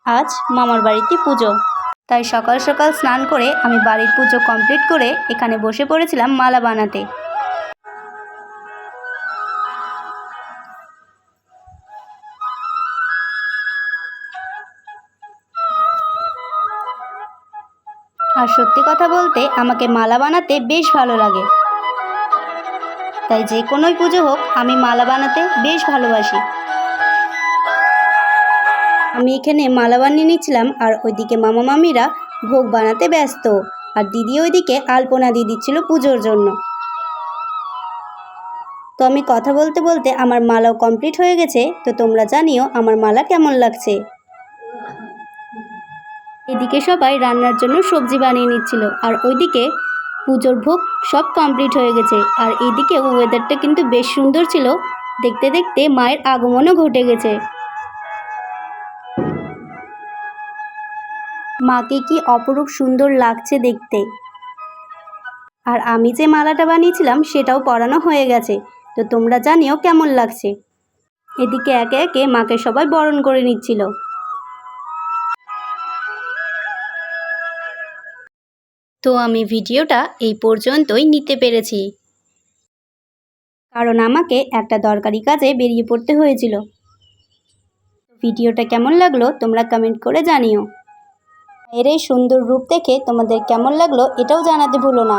আজ মামার বাড়িতে পুজো, তাই সকাল সকাল স্নান করে আমি বাড়ির পুজো কমপ্লিট করে এখানে বসে পড়েছিলাম মালা বানাতে। আর সত্যি কথা বলতে আমাকে মালা বানাতে বেশ ভালো লাগে, তাই যে কোনোই পুজো হোক আমি মালা বানাতে বেশ ভালোবাসি। আমি এখানে মালা বানিয়ে নিচ্ছিলাম, আর ওইদিকে মামা মামিরা ভোগ বানাতে ব্যস্ত, আর দিদি ওইদিকে আলপনা দিয়ে দিচ্ছিল পুজোর জন্য। তো আমি কথা বলতে বলতে আমার মালাও কমপ্লিট হয়ে গেছে। তো তোমরা জানিও আমার মালা কেমন লাগছে। এদিকে সবাই রান্নার জন্য সবজি বানিয়ে নিচ্ছিল, আর ওইদিকে পুজোর ভোগ সব কমপ্লিট হয়ে গেছে। আর এইদিকে ওয়েদারটা কিন্তু বেশ সুন্দর ছিল, দেখতে দেখতে মায়ের আগমনও ঘটে গেছে। মাকে কি অপরূপ সুন্দর লাগছে দেখতে। আর আমি যে মালাটা বানিয়েছিলাম সেটাও পরানো হয়ে গেছে। তো তোমরা জানিও কেমন লাগছে। এদিকে একে একে মাকে সবাই বরণ করে নিচ্ছিল। তো আমি ভিডিওটা এই পর্যন্তই নিতে পেরেছি, কারণ আমাকে একটা দরকারি কাজে বেরিয়ে পড়তে হয়েছিল। ভিডিওটা কেমন লাগলো তোমরা কমেন্ট করে জানিও। এর এই সুন্দর রূপ দেখে তোমাদের কেমন লাগলো এটাও জানাতে ভুলো না।